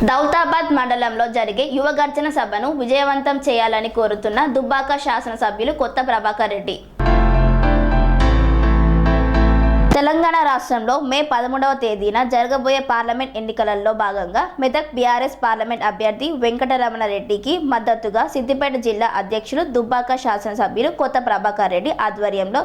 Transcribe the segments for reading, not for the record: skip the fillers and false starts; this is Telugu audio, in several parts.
దౌలతాబాద్ మండలంలో జరిగే యువ గర్జన సభను విజయవంతం చేయాలని కోరుతున్న దుబ్బాక శాసనసభ్యులు కొత్త ప్రభాకర్ రెడ్డి. తెలంగాణ రాష్ట్రంలో మే 13వ తేదీన జరగబోయే పార్లమెంట్ ఎన్నికలలో భాగంగా మెదక్ బీఆర్ఎస్ పార్లమెంట్ అభ్యర్థి వెంకటరమణ రెడ్డికి మద్దతుగా సిద్దిపేట జిల్లా అధ్యక్షులు దుబ్బాక శాసనసభ్యులు కొత్త ప్రభాకర్ రెడ్డి ఆధ్వర్యంలో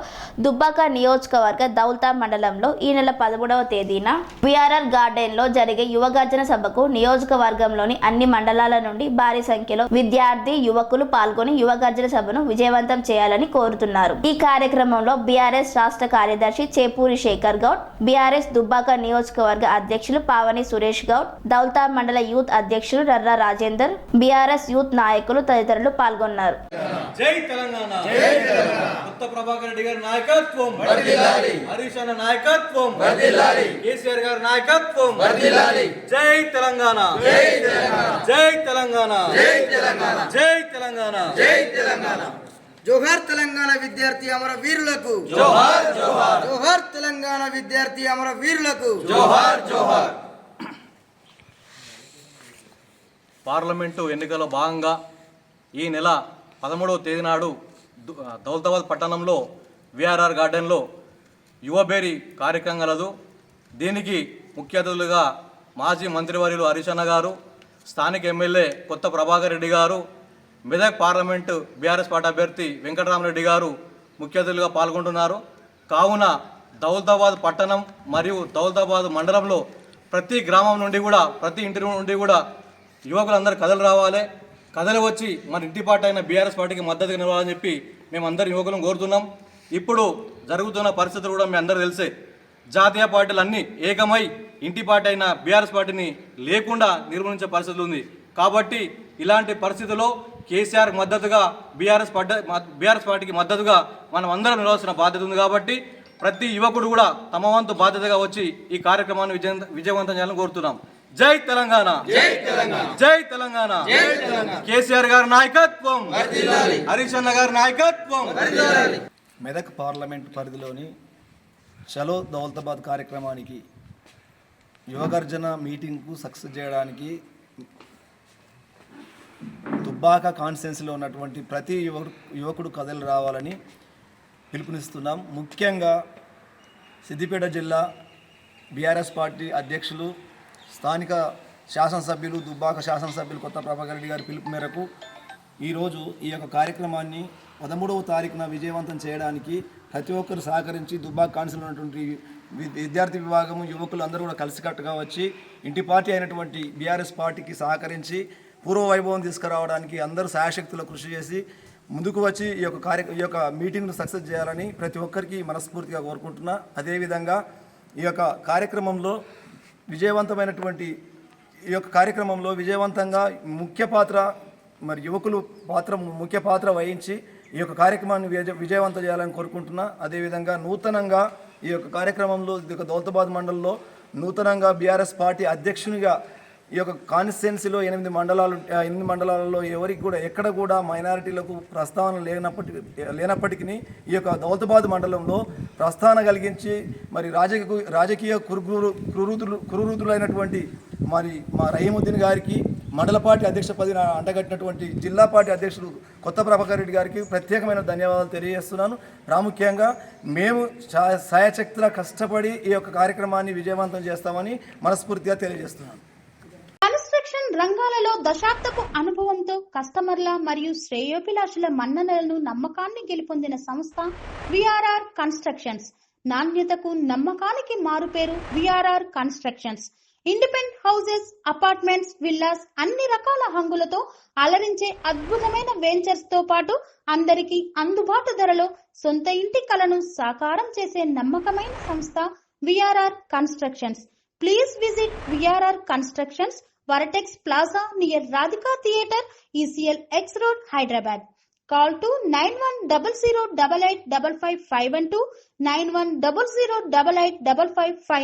దుబ్బాక నియోజకవర్గ దౌలతాబాద్ మండలంలో ఈ నెల 13వ తేదీన విఆర్ఆర్ గార్డెన్లో జరిగే యువ గర్జన సభకు నియోజకవర్గంలోని అన్ని మండలాల నుండి భారీ సంఖ్యలో విద్యార్థి యువకులు పాల్గొని యువ గర్జన సభను విజయవంతం చేయాలని కోరుతున్నారు. ఈ కార్యక్రమంలో బీఆర్ఎస్ రాష్ట్ర కార్యదర్శి చేపూరి శేఖర్ గౌడ్, బీఆర్ఎస్ దుబ్బాక నియోజకవర్గ అధ్యక్షులు పావని సురేష్ గౌడ్, దౌలతాబాద్ మండల యూత్ అధ్యక్షులు రర్రా రాజేందర్, బీఆర్ఎస్ యూత్ నాయకులు తదితరులు పాల్గొన్నారు. జై తెలంగాణ, జై తెలంగాణ. కొత్త ప్రభాకర్ రెడ్డి గారి నాయకత్వం వర్ధిల్లాలి, హరీష్ అన్న నాయకత్వం వర్ధిల్లాలి, కేసీఆర్ గారి నాయకత్వం వర్ధిల్లాలి. జై తెలంగాణ, జై తెలంగాణ, జై తెలంగాణ, జై తెలంగాణ, జై తెలంగాణ, జై తెలంగాణ. జోహార్ తెలంగాణ విద్యార్థి అమర వీరులకు జోహార్ జోహార్, జోహార్ తెలంగాణ విద్యార్థి అమర వీరులకు జోహార్ జోహార్. పార్లమెంటు ఎన్నికల భాగంగా ఈ నెల 13వ తేదీ నాడు దౌలతాబాద్ పట్టణంలో విఆర్ఆర్ గార్డెన్లో యువబేరి కార్యక్రమం కలదు. దీనికి ముఖ్య అతిథులుగా మాజీ మంత్రివర్యులు హరీష్ అన్న గారు, స్థానిక ఎమ్మెల్యే కొత్త ప్రభాకర్ రెడ్డి గారు, మెదక్ పార్లమెంటు బీఆర్ఎస్ పార్టీ అభ్యర్థి వెంకటరామరెడ్డి గారు ముఖ్య అతిథులుగా పాల్గొంటున్నారు. కావున దౌలతాబాద్ పట్టణం మరియు దౌలతాబాద్ మండలంలో ప్రతి గ్రామం నుండి కూడా, ప్రతి ఇంటి నుండి కూడా యువకులందరూ కథలు రావాలి. కథలు వచ్చి మన ఇంటి పార్టీ అయిన బీఆర్ఎస్ పార్టీకి మద్దతుగా నిలవాలని చెప్పి మేము అందరు యువకులను కోరుతున్నాం. ఇప్పుడు జరుగుతున్న పరిస్థితులు కూడా మీ అందరూ తెలిసే. జాతీయ పార్టీలు అన్నీ ఏకమై ఇంటి పార్టీ అయిన బీఆర్ఎస్ పార్టీని లేకుండా నిర్వహించే పరిస్థితులు ఉంది. కాబట్టి ఇలాంటి పరిస్థితుల్లో కేసీఆర్ మద్దతుగా బీఆర్ఎస్ పార్టీకి మద్దతుగా మనం అందరం నిలవాల్సిన బాధ్యత ఉంది. కాబట్టి ప్రతి యువకుడు కూడా తమ వంతు బాధ్యతగా వచ్చి ఈ కార్యక్రమాన్ని విజయవంతం చేయాలని కోరుతున్నాం. జై తెలంగాణ, జై తెలంగాణ, జై తెలంగాణ, జై తెలంగాణ. కేసీఆర్ గారి నాయకత్వం వర్ధిల్లాలి, హరీష్ అన్న గారి నాయకత్వం వర్ధిల్లాలి. మెదక్ పార్లమెంట్ పరిధిలోని చలో దౌలతాబాద్ కార్యక్రమానికి యువగర్జన మీటింగ్కు సక్సెస్ చేయడానికి దుబ్బాక కాన్స్టిట్యున్సీలో ఉన్నటువంటి ప్రతి యువకుడు కథలు రావాలని పిలుపునిస్తున్నాం. ముఖ్యంగా సిద్దిపేట జిల్లా బీఆర్ఎస్ పార్టీ అధ్యక్షులు, స్థానిక శాసనసభ్యులు, దుబ్బాక శాసనసభ్యులు కొత్త ప్రభాకర్ రెడ్డి గారి పిలుపు మేరకు ఈరోజు ఈ యొక్క కార్యక్రమాన్ని 13వ తారీఖున విజయవంతం చేయడానికి ప్రతి ఒక్కరు సహకరించి దుబ్బాక కాన్స్టిట్యున్సీలో ఉన్నటువంటి విద్యార్థి విభాగము, యువకులు అందరూ కూడా కలిసికట్టుగా వచ్చి ఇంటి పార్టీ అయినటువంటి బీఆర్ఎస్ పార్టీకి సహకరించి పూర్వ వైభవం తీసుకురావడానికి అందరూ శాయశక్తులు కృషి చేసి ముందుకు వచ్చి ఈ యొక్క మీటింగ్ను సక్సెస్ చేయాలని ప్రతి ఒక్కరికి మనస్ఫూర్తిగా కోరుకుంటున్నా. అదేవిధంగా ఈ యొక్క కార్యక్రమంలో విజయవంతంగా ముఖ్య పాత్ర యువకులు ముఖ్య పాత్ర వహించి ఈ యొక్క కార్యక్రమాన్ని విజయవంతం చేయాలని కోరుకుంటున్నా. అదేవిధంగా నూతనంగా ఈ యొక్క కార్యక్రమంలో దౌలతాబాద్ మండలంలో నూతనంగా బీఆర్ఎస్ పార్టీ అధ్యక్షునిగా ఈ యొక్క కాన్స్టిట్యున్సీలో 8 మండలాలలో ఎవరికి కూడా ఎక్కడ కూడా మైనారిటీలకు ప్రస్తావన లేనప్పటికీ ఈ యొక్క దౌలతాబాద్ మండలంలో ప్రస్తావన కలిగించి మరి రాజకీయ కురువృతులైనటువంటి మరి మా రహీముద్దీన్ గారికి మండల పార్టీ అధ్యక్ష పదవిని అంటగట్టినటువంటి జిల్లా పార్టీ అధ్యక్షుడు కొత్త ప్రభాకర్ రెడ్డి గారికి ప్రత్యేకమైన ధన్యవాదాలు తెలియజేస్తున్నాను. ప్రాముఖ్యంగా మేము సాయశక్తులా కష్టపడి ఈ యొక్క కార్యక్రమాన్ని విజయవంతం చేస్తామని మనస్ఫూర్తిగా తెలియజేస్తున్నాను. కన్స్ట్రక్షన్ రంగాలలో దశాబ్దపు అనుభవంతో కస్టమర్ల మరియు శ్రేయోభిలాషుల మన్ననలను, నమ్మకాన్ని గెలుపొందిన సంస్థ విఆర్ఆర్ కన్స్ట్రక్షన్స్. నాణ్యతకు, నమ్మకానికి మారుపేరు VRR constructions. Independent houses, apartments, villas అన్ని రకాల హంగులతో అలరించే అద్భుతమైన వెంచర్స్ తో పాటు అందరికీ అందుబాటు ధరలో సొంత ఇంటి కలను సాకారం చేసే నమ్మకమైన సంస్థ VRR constructions. Please visit VRR Constructions, Varatex Plaza near Radhika Theatre, ECL X Road, Hyderabad. Call to 910088555512, 9100885559.